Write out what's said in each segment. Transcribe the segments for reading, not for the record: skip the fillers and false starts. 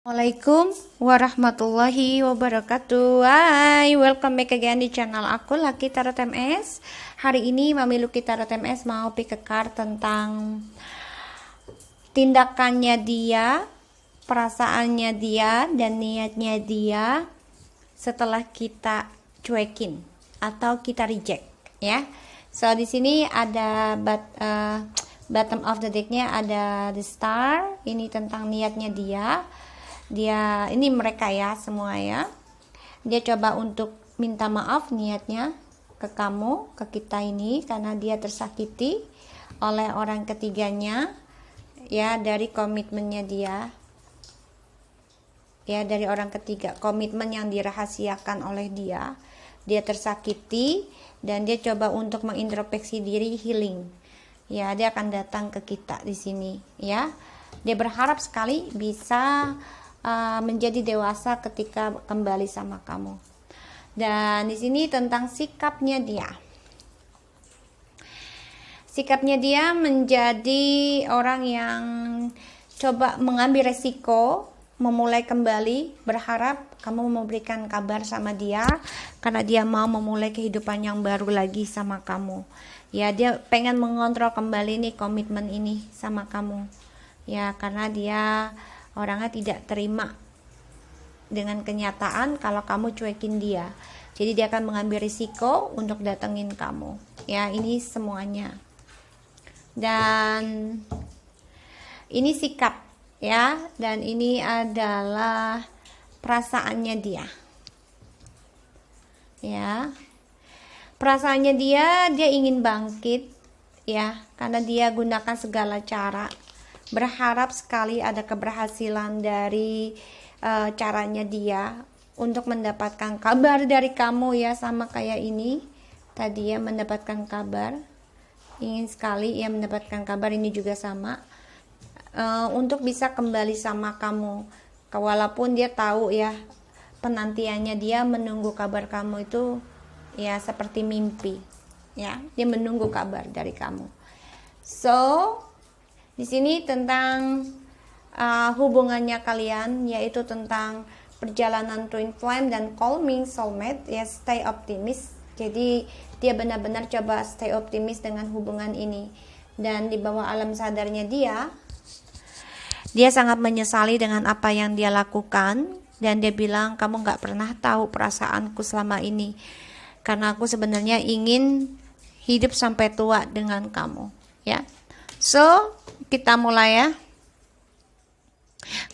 Assalamualaikum warahmatullahi wabarakatuh. Hai, welcome back again di channel aku Lucky Tarot MS. Hari ini Mami Lucky Tarot MS mau pick a card tentang tindakannya dia, perasaannya dia, dan niatnya dia setelah kita cuekin atau kita reject, ya. So di sini ada bottom of the decknya ada the star. Ini tentang niatnya dia. Ini mereka ya semua ya. Dia coba untuk minta maaf niatnya ke kamu, ke kita ini, karena dia tersakiti oleh orang ketiganya ya, dari komitmennya dia. Ya, dari orang ketiga, komitmen yang dirahasiakan oleh dia. Dia tersakiti dan dia coba untuk mengintrospeksi diri, healing. Ya, dia akan datang ke kita di sini ya. Dia berharap sekali bisa menjadi dewasa ketika kembali sama kamu. Dan di sini tentang sikapnya dia. Sikapnya dia menjadi orang yang coba mengambil resiko, memulai kembali, berharap kamu memberikan kabar sama dia karena dia mau memulai kehidupan yang baru lagi sama kamu. Ya, dia pengen mengontrol kembali nih komitmen ini sama kamu. Ya, karena dia orangnya tidak terima dengan kenyataan kalau kamu cuekin dia. Jadi dia akan mengambil risiko untuk datengin kamu. Ya, ini semuanya. Dan ini sikap ya, dan ini adalah perasaannya dia. Ya. Perasaannya dia ingin bangkit ya, karena dia gunakan segala cara. Berharap sekali ada keberhasilan dari caranya dia untuk mendapatkan kabar dari kamu ya, sama kayak ini tadi ya, mendapatkan kabar, ingin sekali ya mendapatkan kabar. Ini juga sama, untuk bisa kembali sama kamu, walaupun dia tahu ya penantiannya dia menunggu kabar kamu itu ya seperti mimpi ya, dia menunggu kabar dari kamu. So di sini tentang hubungannya kalian, yaitu tentang perjalanan twin flame dan calming soulmate ya, stay optimis. Jadi dia benar-benar coba stay optimis dengan hubungan ini, dan di bawah alam sadarnya dia sangat menyesali dengan apa yang dia lakukan, dan dia bilang kamu gak pernah tahu perasaanku selama ini, karena aku sebenarnya ingin hidup sampai tua dengan kamu ya. So kita mulai ya,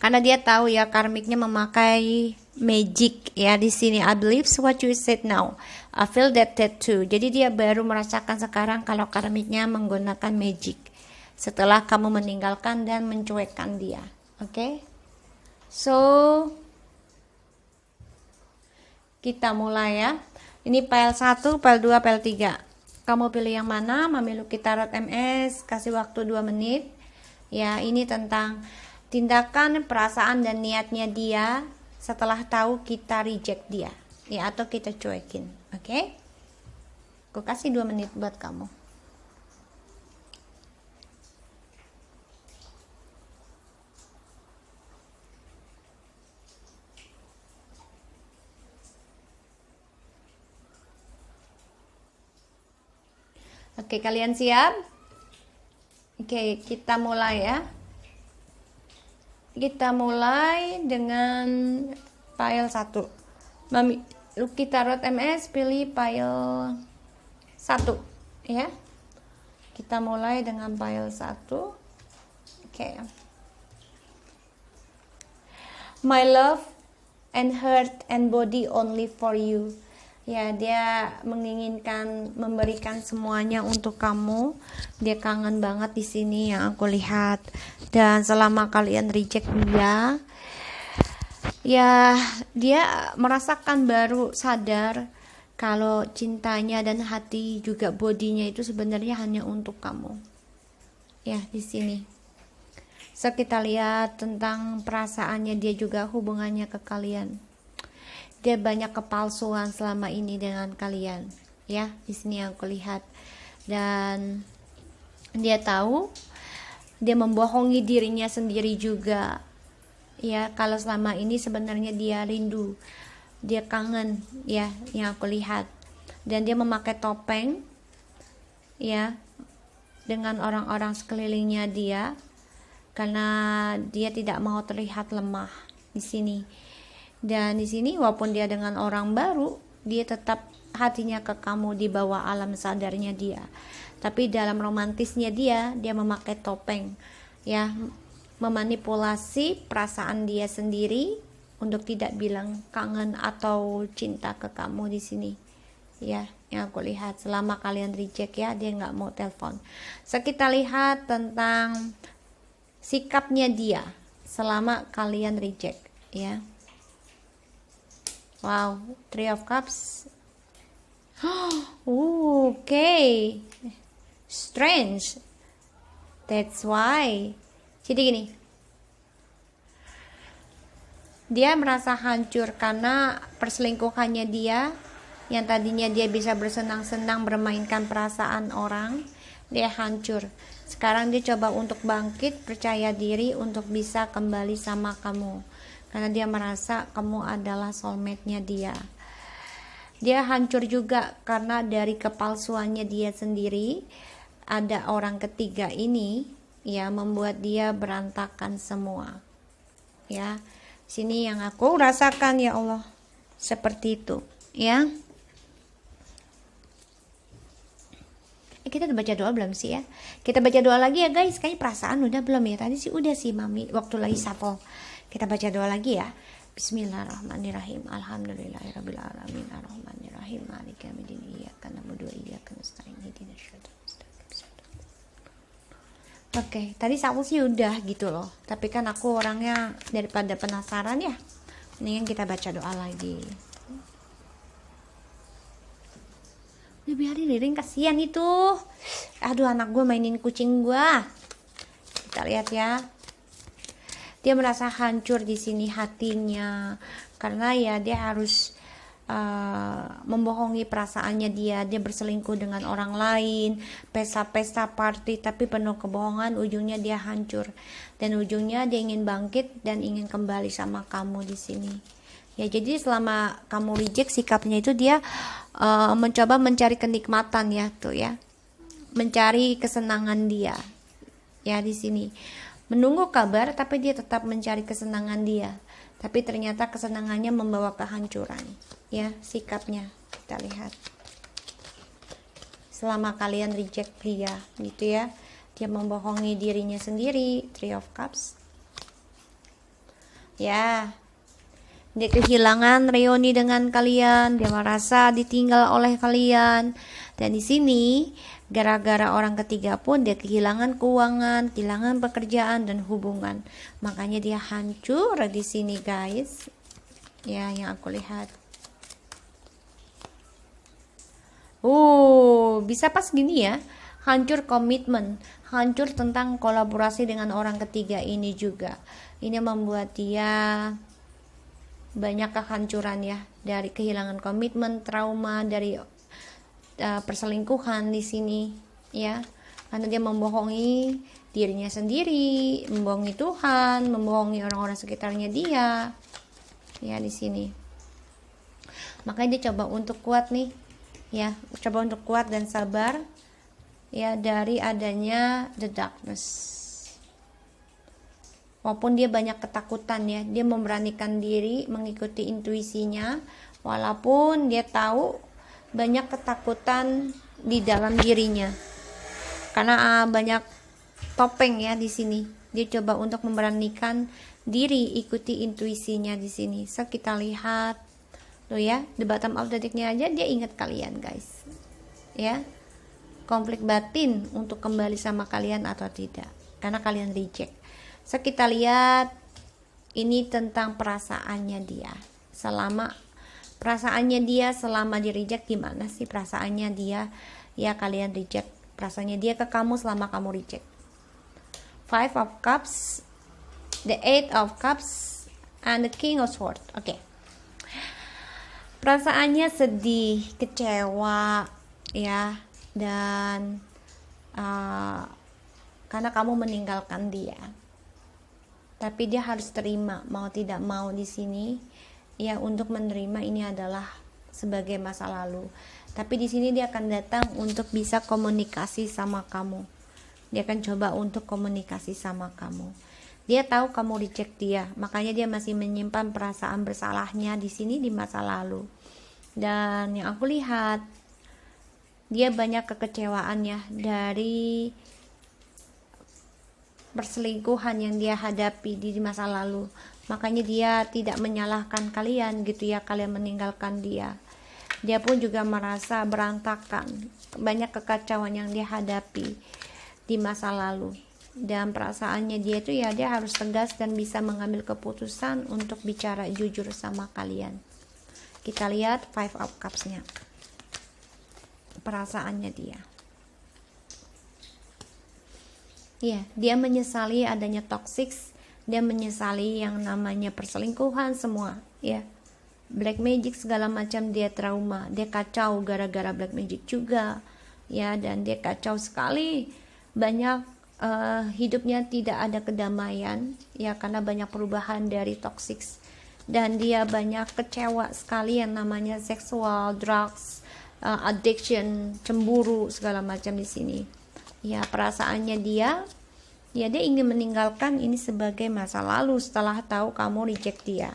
karena dia tahu ya karmiknya memakai magic ya di sini. I believe what you said now, I feel that too. Jadi dia baru merasakan sekarang kalau karmiknya menggunakan magic setelah kamu meninggalkan dan mencuekkan dia. Oke? So kita mulai ya. Ini pile 1, pile 2, pile 3. Kamu pilih yang mana? Mami Lucky Tarot MS kasih waktu 2 menit. Ya, ini tentang tindakan, perasaan, dan niatnya dia setelah tahu kita reject dia ya, atau kita cuekin. Oke? Aku kasih 2 menit buat kamu. Oke, kalian siap? Oke, kita mulai ya. Kita mulai dengan pile 1. Mami Lucky Tarot MS pilih pile 1 ya. Kita mulai dengan pile 1. Oke. My love and heart and body only for you. Ya, dia menginginkan memberikan semuanya untuk kamu. Dia kangen banget di sini yang aku lihat. Dan selama kalian reject dia, ya dia merasakan baru sadar kalau cintanya dan hati juga bodinya itu sebenarnya hanya untuk kamu. Ya, di sini. So kita lihat tentang perasaannya dia juga, hubungannya ke kalian. Dia banyak kepalsuan selama ini dengan kalian ya, di sini yang aku lihat. Dan dia tahu dia membohongi dirinya sendiri juga Ya, kalau selama ini sebenarnya dia rindu, dia kangen, ya, yang aku lihat. Dan dia memakai topeng, ya, dengan orang-orang sekelilingnya dia, karena dia tidak mau terlihat lemah di sini. Dan di sini walaupun dia dengan orang baru, dia tetap hatinya ke kamu di bawah alam sadarnya dia. Tapi dalam romantisnya dia memakai topeng, ya, memanipulasi perasaan dia sendiri untuk tidak bilang kangen atau cinta ke kamu di sini, ya, yang aku lihat selama kalian reject, ya, dia nggak mau telepon. So kita lihat tentang sikapnya dia selama kalian reject, ya. Wow, Three of Cups. Okay, strange. That's why. Jadi gini, dia merasa hancur karena perselingkuhannya dia, yang tadinya dia bisa bersenang-senang bermainkan perasaan orang, dia hancur. Sekarang dia coba untuk bangkit, percaya diri untuk bisa kembali sama kamu, karena dia merasa kamu adalah soulmate-nya dia. Dia hancur juga karena dari kepalsuannya dia sendiri, ada orang ketiga ini, ya, membuat dia berantakan semua, ya. Sini yang aku rasakan, ya Allah, seperti itu, ya. Kita udah baca doa belum sih, ya? Kita baca doa lagi ya guys. Kayaknya perasaan udah belum ya? Tadi sih udah sih Mami waktu lagi shuffle. Kita baca doa lagi ya. Bismillahirrahmanirrahim. Alhamdulillahirabbil alamin. Arrahmanirrahim. Maliki yaumiddin. Iyyaka na'budu wa iyyaka nasta'in. Ihdinas siratal mustaqim. Oke, tadi aku sih udah gitu loh. Tapi kan aku orangnya daripada penasaran, ya, mendingan kita baca doa lagi. Udah biarin Ririn, kasihan itu. Aduh, anak gue mainin kucing gue. Kita lihat ya. Dia merasa hancur di sini hatinya karena ya dia harus membohongi perasaannya dia berselingkuh dengan orang lain, pesta-pesta party tapi penuh kebohongan, ujungnya dia hancur dan ujungnya dia ingin bangkit dan ingin kembali sama kamu di sini. Ya, jadi selama kamu reject sikapnya itu dia mencoba mencari kenikmatan, ya, tuh ya. Mencari kesenangan dia. Ya, di sini. Menunggu kabar tapi dia tetap mencari kesenangan dia. Tapi ternyata kesenangannya membawa kehancuran. Ya, sikapnya. Kita lihat. Selama kalian reject dia, gitu ya. Dia membohongi dirinya sendiri, Three of Cups. Ya. Dia kehilangan reuni dengan kalian, dia merasa ditinggal oleh kalian. Dan di sini gara-gara orang ketiga pun dia kehilangan keuangan, kehilangan pekerjaan dan hubungan. Makanya dia hancur di sini, guys. Ya, yang aku lihat. Bisa pas gini ya. Hancur komitmen, hancur tentang kolaborasi dengan orang ketiga ini juga. Ini membuat dia banyak kehancuran, ya, dari kehilangan komitmen, trauma dari perselingkuhan di sini, ya, karena dia membohongi dirinya sendiri, membohongi Tuhan, membohongi orang-orang sekitarnya dia, ya, di sini. Makanya dia coba untuk kuat nih, ya, coba untuk kuat dan sabar, ya, dari adanya the darkness. Walaupun dia banyak ketakutan, ya, dia memberanikan diri mengikuti intuisinya walaupun dia tahu banyak ketakutan di dalam dirinya karena banyak topeng, ya, di sini. Dia coba untuk memberanikan diri ikuti intuisinya di sini. So kita lihat tuh, ya, the bottom of the deck-nya aja dia ingat kalian, guys, ya. Konflik batin untuk kembali sama kalian atau tidak karena kalian reject. So kita lihat ini tentang perasaannya dia. Perasaannya dia selama di reject, gimana sih perasaannya dia, ya, kalian reject. Perasaannya dia ke kamu selama kamu reject. Five of Cups, the Eight of Cups, and the King of Swords. Oke. Perasaannya sedih, kecewa, ya, dan karena kamu meninggalkan dia. tapi dia harus terima mau tidak mau di sini ya. Untuk menerima ini adalah sebagai masa lalu, tapi di sini dia akan datang untuk bisa komunikasi sama kamu. Dia akan coba untuk komunikasi sama kamu. Dia tahu kamu reject dia, makanya dia masih menyimpan perasaan bersalahnya di sini di masa lalu. Dan yang aku lihat, dia banyak kekecewaan ya dari perselingkuhan yang dia hadapi di masa lalu. Makanya dia tidak menyalahkan kalian gitu ya, kalian meninggalkan dia. Dia pun juga merasa berantakan, banyak kekacauan yang dia hadapi di masa lalu. Dan perasaannya dia itu ya, dia harus tegas dan bisa mengambil keputusan untuk bicara jujur sama kalian. Kita lihat Five of Cups-nya, perasaannya dia. Ya, dia menyesali adanya toxic, dia menyesali yang namanya perselingkuhan semua, ya. Black magic segala macam, dia trauma, dia kacau gara-gara black magic juga, ya, dan dia kacau sekali, banyak hidupnya tidak ada kedamaian, ya, karena banyak perubahan dari toxic, dan dia banyak kecewa sekali yang namanya seksual, drugs, addiction, cemburu segala macam di sini. Ya, perasaannya dia, ya, dia ingin meninggalkan ini sebagai masa lalu setelah tahu kamu reject dia.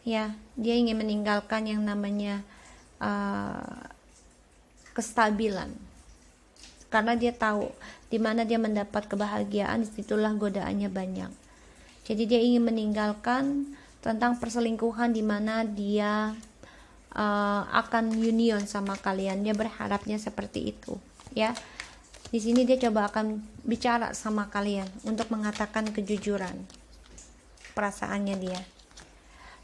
Ya, dia ingin meninggalkan yang namanya kestabilan, karena dia tahu di mana dia mendapat kebahagiaan, disitulah godaannya banyak. Jadi dia ingin meninggalkan tentang perselingkuhan di mana dia akan union sama kalian. Dia berharapnya seperti itu, ya. Di sini dia coba akan bicara sama kalian untuk mengatakan kejujuran perasaannya dia.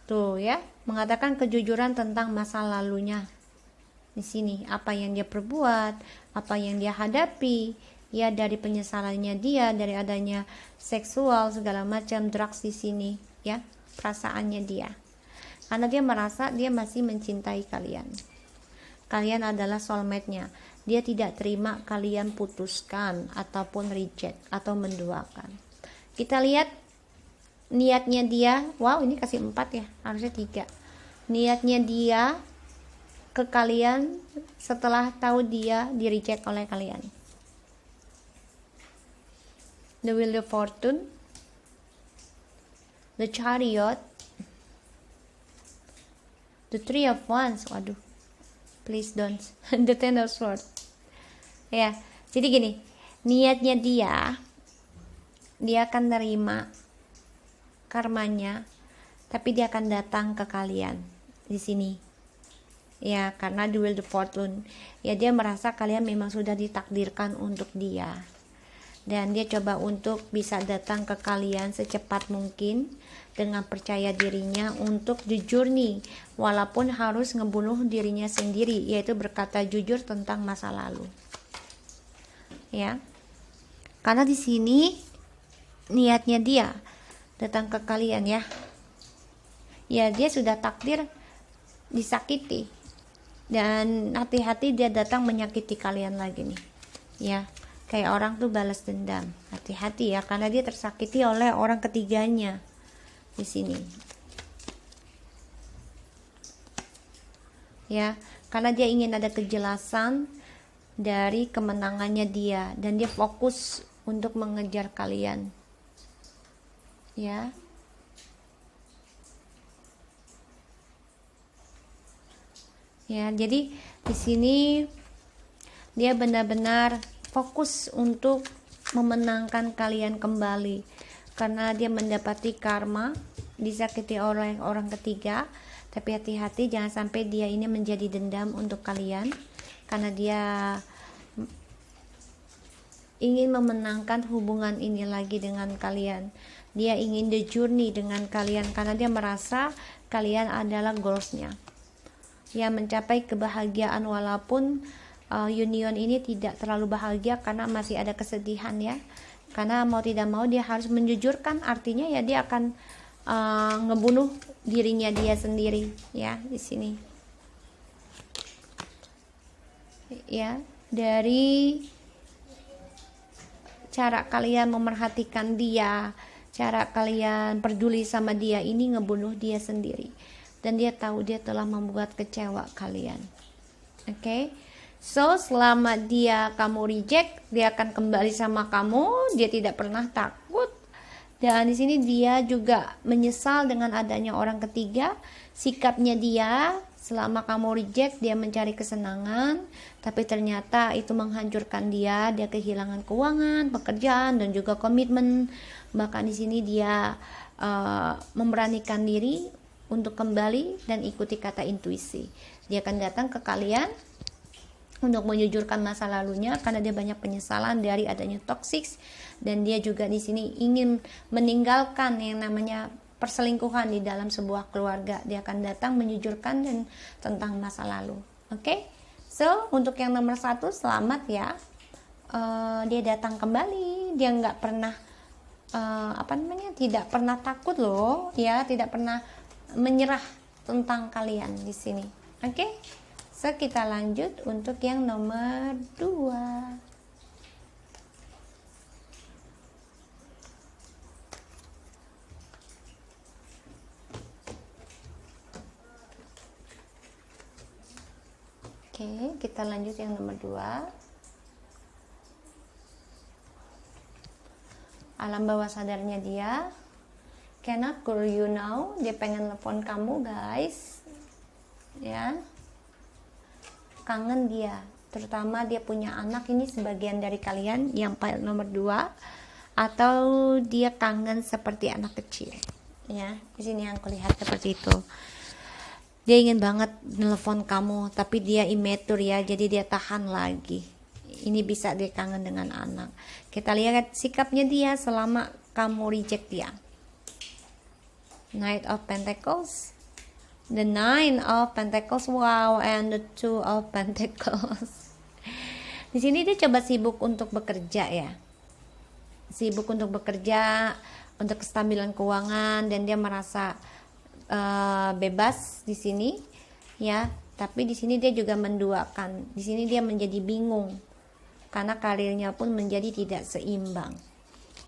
Tuh ya, mengatakan kejujuran tentang masa lalunya. Di sini apa yang dia perbuat, apa yang dia hadapi, ya, dari penyesalannya dia, dari adanya seksual segala macam, drugs di sini, ya, perasaannya dia. Karena dia merasa dia masih mencintai kalian. Kalian adalah soulmate-nya. Dia tidak terima kalian putuskan ataupun reject atau menduakan. Kita lihat niatnya dia. Wow, ini kasih 4 ya, harusnya 3. Niatnya dia ke kalian setelah tahu dia di reject oleh kalian. The Wheel of Fortune, The Chariot, The Three of Wands. Waduh, please don't. The Ten of Swords. Ya, jadi gini, niatnya dia akan nerima karmanya, tapi dia akan datang ke kalian di sini. Ya, karena The Wheel of Fortune, ya, dia merasa kalian memang sudah ditakdirkan untuk dia. Dan dia coba untuk bisa datang ke kalian secepat mungkin dengan percaya dirinya untuk jujur nih, walaupun harus ngebunuh dirinya sendiri, yaitu berkata jujur tentang masa lalu. Ya, karena di sini niatnya dia datang ke kalian, ya. Ya, dia sudah takdir disakiti, dan hati-hati dia datang menyakiti kalian lagi nih, ya. Kayak orang tuh balas dendam. Hati-hati ya, karena dia tersakiti oleh orang ketiganya di sini. Ya, karena dia ingin ada kejelasan dari kemenangannya dia, dan dia fokus untuk mengejar kalian. Ya. Ya, jadi di sini dia benar-benar fokus untuk memenangkan kalian kembali, karena dia mendapati karma, disakiti oleh orang ketiga. Tapi hati-hati jangan sampai dia ini menjadi dendam untuk kalian, karena dia ingin memenangkan hubungan ini lagi dengan kalian. Dia ingin the journey dengan kalian, karena dia merasa kalian adalah goalsnya, ya, mencapai kebahagiaan, walaupun union ini tidak terlalu bahagia karena masih ada kesedihan, ya. Karena mau tidak mau dia harus menjujurkan, artinya ya dia akan ngebunuh dirinya dia sendiri, ya, di sini. Ya, dari cara kalian memerhatikan dia, cara kalian peduli sama dia ini ngebunuh dia sendiri, dan dia tahu dia telah membuat kecewa kalian. Oke, so selama kamu reject, dia akan kembali sama kamu. Dia tidak pernah takut, dan di sini dia juga menyesal dengan adanya orang ketiga. Sikapnya dia selama kamu reject, dia mencari kesenangan, tapi ternyata itu menghancurkan dia. Dia kehilangan keuangan, pekerjaan, dan juga komitmen. Bahkan di sini dia memberanikan diri untuk kembali dan ikuti kata intuisi. Dia akan datang ke kalian untuk menyujurkan masa lalunya, karena dia banyak penyesalan dari adanya toxic, dan dia juga di sini ingin meninggalkan yang namanya perselingkuhan di dalam sebuah keluarga. Dia akan datang menyujurkan dan tentang masa lalu. Oke, so untuk yang nomor 1, selamat ya. Dia datang kembali. Dia nggak pernah tidak pernah takut loh, ya, tidak pernah menyerah tentang kalian di sini. Oke, so kita lanjut untuk yang nomor 2. Oke, kita lanjut yang nomor 2. Alam bawah sadarnya dia cannot call you now. Dia pengen telepon kamu, guys, ya, kangen dia, terutama dia punya anak. Ini sebagian dari kalian yang file nomor 2, atau dia kangen seperti anak kecil, ya. Di sini yang kulihat seperti itu. Dia ingin banget nelpon kamu, tapi dia immature ya, jadi dia tahan lagi. Ini bisa dia kangen dengan anak. Kita lihat sikapnya dia selama kamu reject dia. Knight of Pentacles, the Nine of Pentacles, wow, and the Two of Pentacles. Di sini dia coba sibuk untuk bekerja ya, sibuk untuk bekerja, untuk kestabilan keuangan, dan dia merasa bebas di sini, ya. Tapi di sini dia juga menduakan. Di sini dia menjadi bingung karena karirnya pun menjadi tidak seimbang.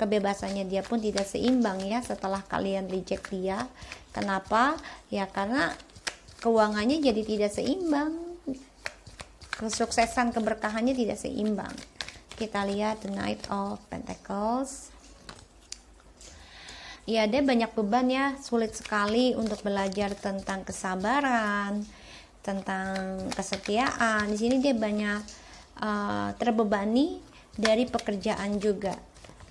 Kebebasannya dia pun tidak seimbang ya setelah kalian reject dia. Kenapa? Ya karena keuangannya jadi tidak seimbang. Kesuksesan, keberkahannya tidak seimbang. Kita lihat the Knight of Pentacles. Ya, dia banyak beban ya, sulit sekali untuk belajar tentang kesabaran, tentang kesetiaan. Di sini dia banyak terbebani dari pekerjaan juga,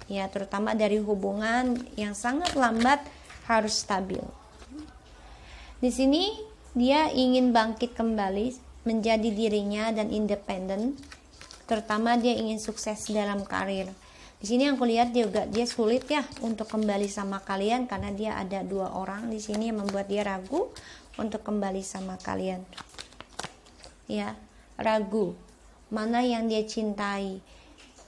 ya, terutama dari hubungan yang sangat lambat harus stabil. Di sini dia ingin bangkit kembali menjadi dirinya dan independen, terutama dia ingin sukses dalam karir. Di sini yang kulihat dia sulit ya untuk kembali sama kalian, karena dia ada 2 orang di sini yang membuat dia ragu untuk kembali sama kalian. Ya, ragu mana yang dia cintai,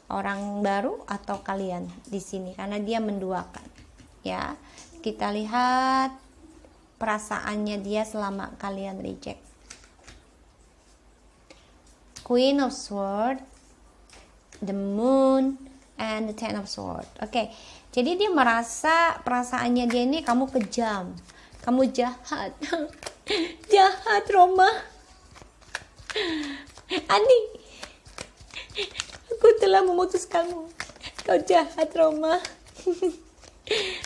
orang baru atau kalian di sini, karena dia menduakan. Ya, kita lihat perasaannya dia selama kalian reject. Queen of Swords, the Moon, and the Ten of Swords. Oke, jadi dia merasa perasaannya dia ini kamu kejam, kamu jahat. Jahat, Roma. Ani, aku telah memutuskanmu. Kau jahat, Roma.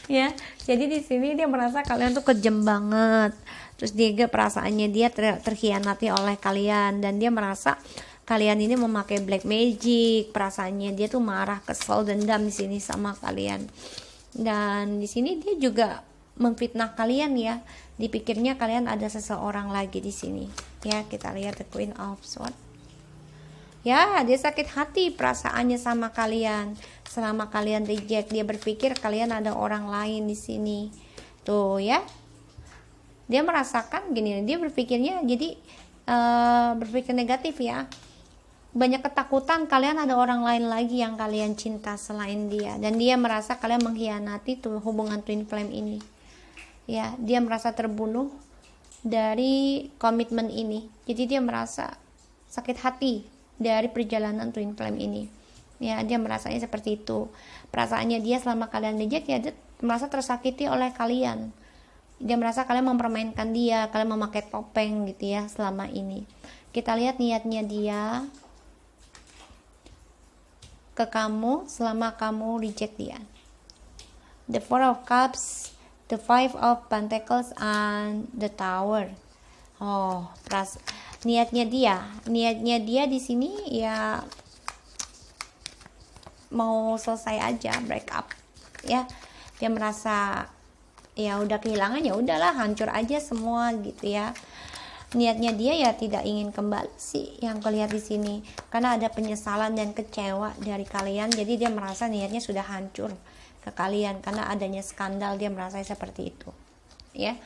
Ya, jadi di sini dia merasa kalian tuh kejam banget. Terus dia perasaannya dia terkhianati oleh kalian, dan dia merasa kalian ini memakai black magic. Perasaannya dia tuh marah, kesel, dendam di sini sama kalian. Dan di sini dia juga memfitnah kalian ya. Dipikirnya kalian ada seseorang lagi di sini. Ya, kita lihat the Queen of Swords. Ya, dia sakit hati perasaannya sama kalian. Selama kalian reject, dia berpikir kalian ada orang lain di sini. Tuh ya. Dia merasakan gini, dia berpikirnya jadi berpikir negatif ya. Banyak ketakutan kalian ada orang lain lagi yang kalian cinta selain dia, dan dia merasa kalian mengkhianati tuh hubungan twin flame ini. Ya, dia merasa terbunuh dari komitmen ini. Jadi dia merasa sakit hati dari perjalanan twin flame ini. Ya, dia merasanya seperti itu. Perasaannya dia selama kalian reject ya, dia merasa tersakiti oleh kalian. Dia merasa kalian mempermainkan dia, kalian memakai topeng gitu ya selama ini. Kita lihat niatnya dia ke kamu selama kamu reject dia. The Four of Cups, the Five of Pentacles, and the Tower. Oh, niatnya dia di sini ya mau selesai aja, break up ya. Dia merasa ya udah kehilangan, ya udahlah, hancur aja semua gitu ya. Niatnya dia ya tidak ingin kembali sih yang kulihat di sini, karena ada penyesalan dan kecewa dari kalian. Jadi dia merasa niatnya sudah hancur ke kalian karena adanya skandal. Dia merasa seperti itu ya.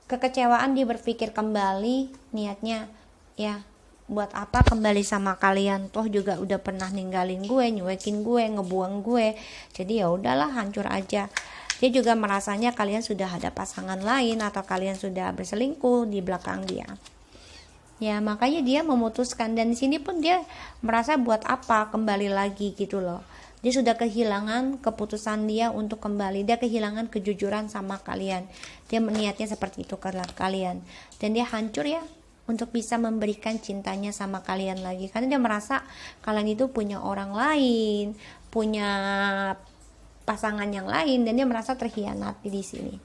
Kekecewaan, dia berpikir kembali niatnya ya, buat apa kembali sama kalian, toh juga udah pernah ninggalin gue, nyuekin gue, ngebuang gue, jadi ya udahlah, hancur aja. Dia juga merasanya kalian sudah ada pasangan lain atau kalian sudah berselingkuh di belakang dia ya, makanya dia memutuskan. Dan di sini pun dia merasa buat apa kembali lagi gitu loh. Dia sudah kehilangan keputusan dia untuk kembali, dia kehilangan kejujuran sama kalian, dia niatnya seperti itu ke kalian, dan dia hancur ya untuk bisa memberikan cintanya sama kalian lagi, karena dia merasa kalian itu punya orang lain, punya pasangan yang lain, dan dia merasa terhianati di sini.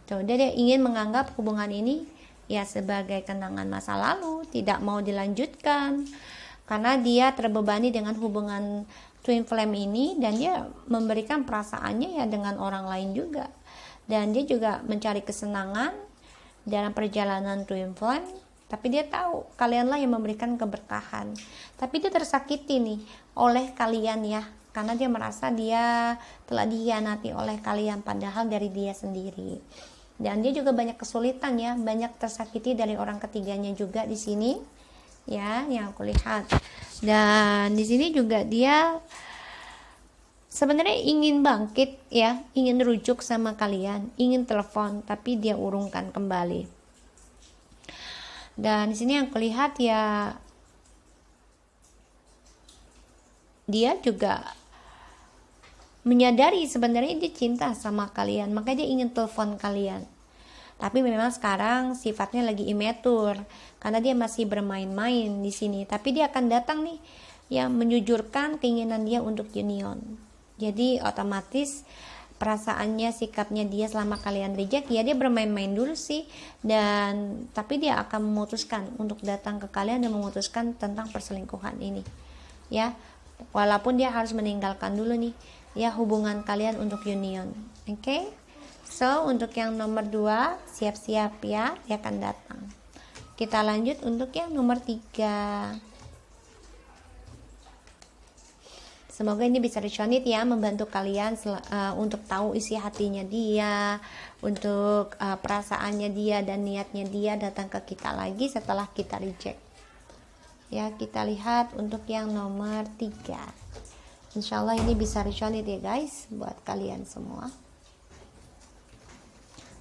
Tuh, dia ingin menganggap hubungan ini ya sebagai kenangan masa lalu, tidak mau dilanjutkan karena dia terbebani dengan hubungan twin flame ini, dan dia memberikan perasaannya ya dengan orang lain juga, dan dia juga mencari kesenangan dalam perjalanan twin flame. Tapi dia tahu kalianlah yang memberikan keberkahan, tapi dia tersakiti nih oleh kalian ya, karena dia merasa dia telah dikhianati oleh kalian padahal dari dia sendiri. Dan dia juga banyak kesulitan ya, banyak tersakiti dari orang ketiganya juga di sini ya, yang aku lihat. Dan di sini juga dia sebenarnya ingin bangkit ya, ingin rujuk sama kalian, ingin telepon, tapi dia urungkan kembali. Dan di sini yang kulihat ya, dia juga menyadari sebenarnya dia cinta sama kalian, makanya dia ingin telepon kalian. Tapi memang sekarang sifatnya lagi immature karena dia masih bermain-main di sini. Tapi dia akan datang nih yang menyujurkan keinginan dia untuk union. Jadi otomatis perasaannya, sikapnya dia selama kalian reject ya, dia bermain-main dulu sih, dan tapi dia akan memutuskan untuk datang ke kalian dan memutuskan tentang perselingkuhan ini ya, walaupun dia harus meninggalkan dulu nih ya hubungan kalian untuk union. Oke? So untuk yang nomor 2 siap-siap ya, dia akan datang. Kita lanjut untuk yang nomor 3. Semoga ini bisa resonate ya, membantu kalian untuk tahu isi hatinya dia, untuk perasaannya dia dan niatnya dia datang ke kita lagi setelah kita reject. Ya, kita lihat untuk yang nomor 3. Insya Allah ini bisa resonate ya guys, buat kalian semua.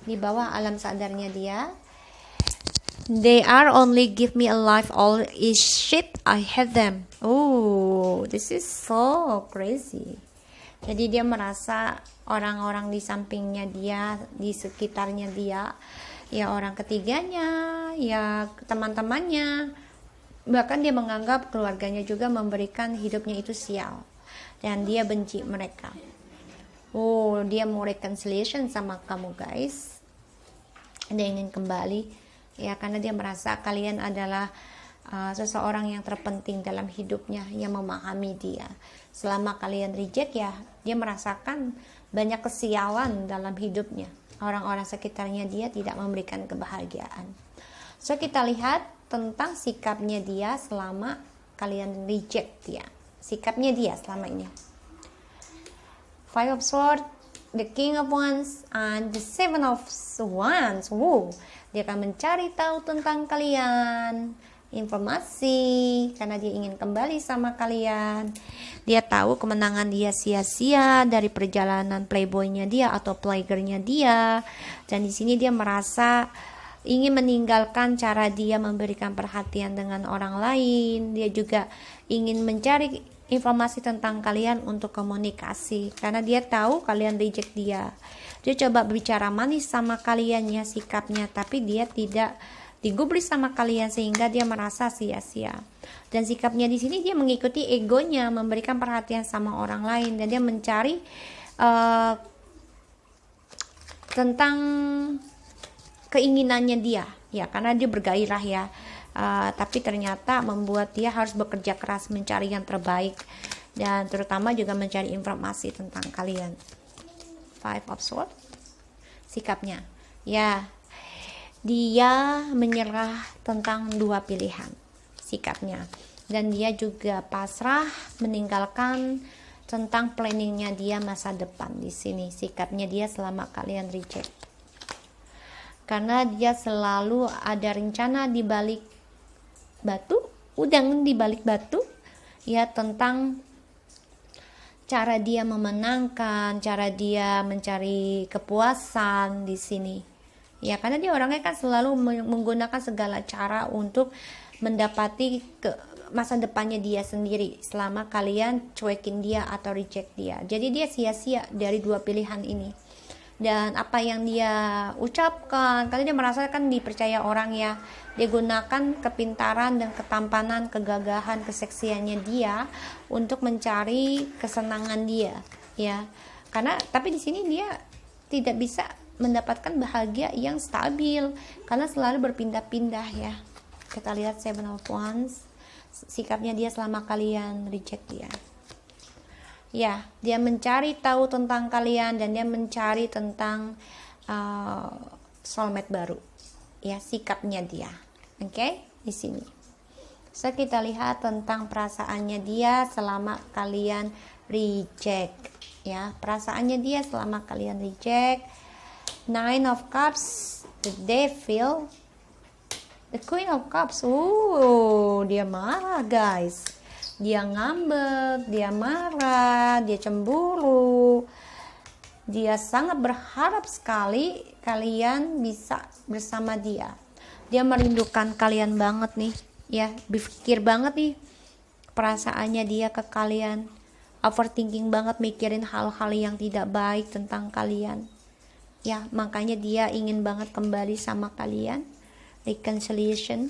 Di bawah alam sadarnya dia, they are only give me a life, all is shit, I hate them. Oh, this is so crazy. Jadi dia merasa orang-orang di sampingnya dia, di sekitarnya dia, ya orang ketiganya, ya teman-temannya, bahkan dia menganggap keluarganya juga memberikan hidupnya itu sial, dan dia benci mereka. Oh, dia mau reconciliation sama kamu guys, dia ingin kembali ya, karena dia merasa kalian adalah seseorang yang terpenting dalam hidupnya, yang memahami dia. Selama kalian reject ya, dia merasakan banyak kesialan dalam hidupnya, orang-orang sekitarnya dia tidak memberikan kebahagiaan. So kita lihat tentang sikapnya dia selama kalian reject dia, sikapnya dia selama ini. Five of Swords, the King of Wands, and the Seven of Wands. Wow, dia akan mencari tahu tentang kalian, informasi, karena dia ingin kembali sama kalian. Dia tahu kemenangan dia sia-sia dari perjalanan playboynya dia atau playgirlnya dia, dan di sini dia merasa ingin meninggalkan cara dia memberikan perhatian dengan orang lain. Dia juga ingin mencari informasi tentang kalian untuk komunikasi, karena dia tahu kalian reject dia. Dia coba bicara manis sama kalian ya sikapnya, tapi dia tidak digubris sama kalian sehingga dia merasa sia-sia. Dan sikapnya di sini dia mengikuti egonya, memberikan perhatian sama orang lain, dan dia mencari tentang keinginannya dia ya, karena dia bergairah ya. Tapi ternyata membuat dia harus bekerja keras mencari yang terbaik, dan terutama juga mencari informasi tentang kalian. Five of Swords, sikapnya ya, dia menyerah tentang dua pilihan sikapnya, dan dia juga pasrah meninggalkan tentang planningnya dia masa depan. Di sini sikapnya dia selama kalian reject, karena dia selalu ada rencana di balik batu, udang di balik batu ya, tentang cara dia memenangkan, cara dia mencari kepuasan di sini ya, karena dia orangnya kan selalu menggunakan segala cara untuk mendapati masa depannya dia sendiri selama kalian cuekin dia atau reject dia. Jadi dia sia-sia dari dua pilihan ini, dan apa yang dia ucapkan karena dia merasakan dipercaya orang ya, dia gunakan kepintaran dan ketampanan, kegagahan, keseksiannya dia untuk mencari kesenangan dia ya. Karena tapi di sini dia tidak bisa mendapatkan bahagia yang stabil karena selalu berpindah-pindah ya. Kita lihat Seven of Wands, sikapnya dia selama kalian reject dia ya. Dia mencari tahu tentang kalian, dan dia mencari tentang soulmate baru ya, sikapnya dia. Oke, di sini. So kita lihat tentang perasaannya dia selama kalian reject ya, perasaannya dia selama kalian reject. Nine of Cups, the Devil, the Queen of Cups. Dia marah guys, dia ngambek, dia marah, dia cemburu, dia sangat berharap sekali kalian bisa bersama dia. Dia merindukan kalian banget nih ya, berpikir banget nih perasaannya dia ke kalian, overthinking banget, mikirin hal-hal yang tidak baik tentang kalian ya. Makanya dia ingin banget kembali sama kalian, reconciliation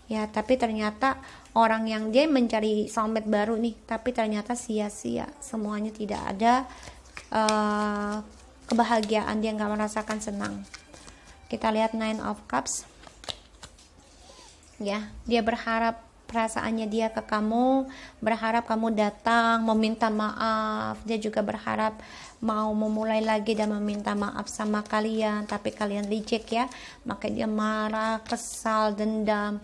ya. Tapi ternyata orang yang dia mencari soulmate baru nih, tapi ternyata sia-sia, semuanya tidak ada kebahagiaan, dia nggak merasakan senang. Kita lihat Nine of Cups ya, dia berharap, perasaannya dia ke kamu, berharap kamu datang meminta maaf. Dia juga berharap mau memulai lagi dan meminta maaf sama kalian, tapi kalian reject ya. Makanya dia marah, kesal, dendam.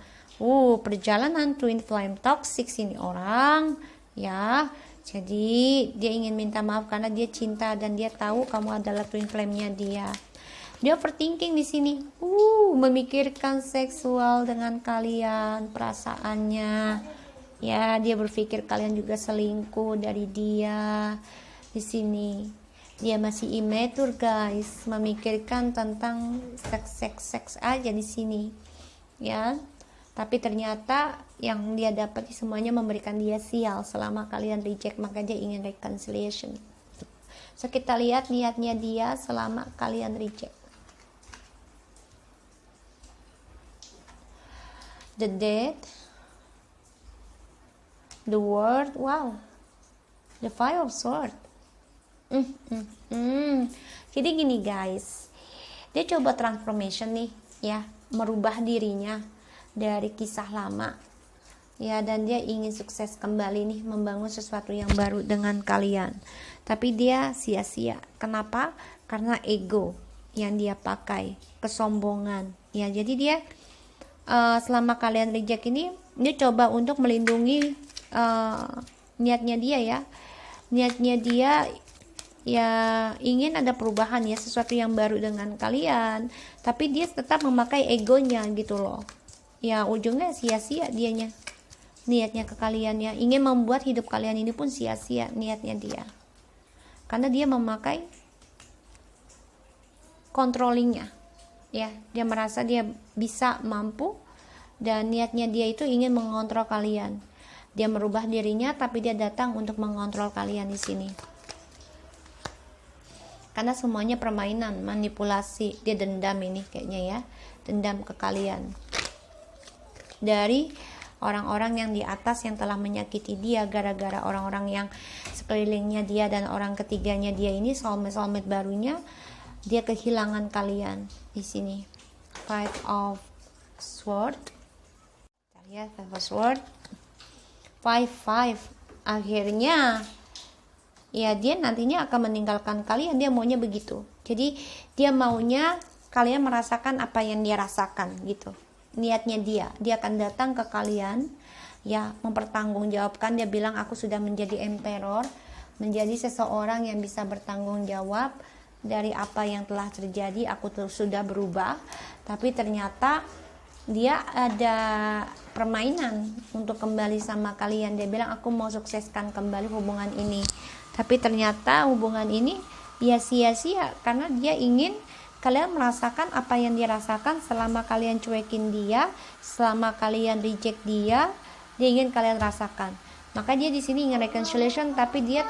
Perjalanan twin flame toxic ini orang ya. Jadi dia ingin minta maaf karena dia cinta dan dia tahu kamu adalah twin flame-nya dia. Dia overthinking di sini, memikirkan seksual dengan kalian, perasaannya ya. Dia berpikir kalian juga selingkuh dari dia. Di sini dia masih immature guys, memikirkan tentang seks aja di sini ya. Tapi ternyata yang dia dapat semuanya memberikan dia sial selama kalian reject, maka dia ingin reconciliation. So kita lihat niatnya dia selama kalian reject. The Death, the World, wow, the Five of Swords. Jadi gini guys, dia coba transformation nih ya, merubah dirinya dari kisah lama ya, dan dia ingin sukses kembali nih, membangun sesuatu yang baru dengan kalian. Tapi dia sia-sia. Kenapa? Karena ego yang dia pakai, kesombongan ya. Jadi dia selama kalian reject ini, dia coba untuk melindungi niatnya dia ya. Niatnya dia ya ingin ada perubahan ya, sesuatu yang baru dengan kalian, tapi dia tetap memakai egonya gitu loh ya. Ujungnya sia-sia dianya, niatnya ke kalian ya, ingin membuat hidup kalian ini pun sia-sia niatnya dia, karena dia memakai controllingnya ya. Dia merasa dia bisa, mampu, dan niatnya dia itu ingin mengontrol kalian. Dia merubah dirinya, tapi dia datang untuk mengontrol kalian di sini. Karena semuanya permainan, manipulasi. Dia dendam ini kayaknya ya, dendam ke kalian dari orang-orang yang di atas yang telah menyakiti dia, gara-gara orang-orang yang sekelilingnya dia dan orang ketiganya dia ini, soulmate barunya, dia kehilangan kalian di sini. Five of Sword, kita lihat Five of Sword, Five. Akhirnya ya dia nantinya akan meninggalkan kalian, dia maunya begitu. Jadi dia maunya kalian merasakan apa yang dia rasakan gitu. Niatnya dia akan datang ke kalian ya, mempertanggungjawabkan. Dia bilang aku sudah menjadi emperor, menjadi seseorang yang bisa bertanggung jawab dari apa yang telah terjadi. Aku sudah berubah, tapi ternyata dia ada permainan untuk kembali sama kalian. Dia bilang aku mau sukseskan kembali hubungan ini, tapi ternyata hubungan ini ya sia-sia karena dia ingin kalian merasakan apa yang dia rasakan selama kalian cuekin dia, selama kalian reject dia ingin kalian rasakan. Maka dia di sini ingin reconciliation, tapi dia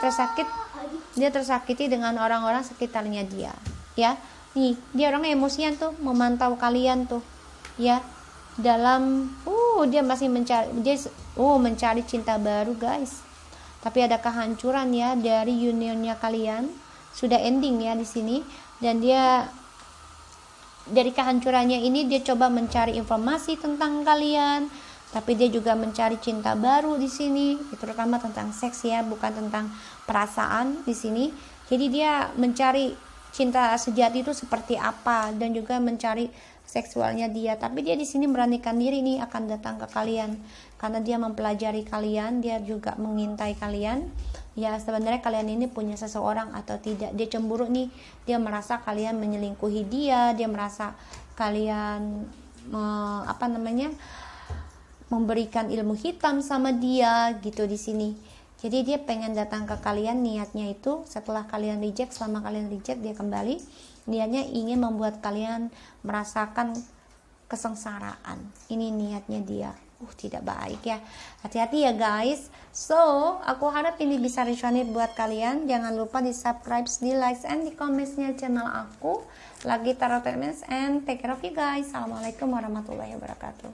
tersakiti dengan orang-orang sekitarnya dia. Ya, nih dia orang emosian tuh, memantau kalian tuh, ya. Dalam dia masih mencari cinta baru guys, tapi ada kehancuran ya dari unionnya kalian, sudah ending ya di sini. Dan dia dari kehancurannya ini dia coba mencari informasi tentang kalian, tapi dia juga mencari cinta baru di sini, terutama tentang seks ya, bukan tentang perasaan di sini. Jadi dia mencari cinta sejati itu seperti apa, dan juga mencari seksualnya dia. Tapi dia di sini beranikan diri nih akan datang ke kalian karena dia mempelajari kalian, dia juga mengintai kalian. Ya sebenarnya kalian ini punya seseorang atau tidak. Dia cemburu nih, dia merasa kalian menyelingkuhi dia merasa kalian memberikan ilmu hitam sama dia gitu di sini. Jadi dia pengen datang ke kalian, niatnya itu setelah kalian reject, selama kalian reject dia kembali, niatnya ingin membuat kalian merasakan kesengsaraan. Ini niatnya dia. Tidak baik ya, hati-hati ya guys. So aku harap ini bisa resonate buat kalian. Jangan lupa di subscribe, di like, and di commentsnya channel aku lagi Tarot Elements, and take care of you guys. Assalamualaikum warahmatullahi wabarakatuh.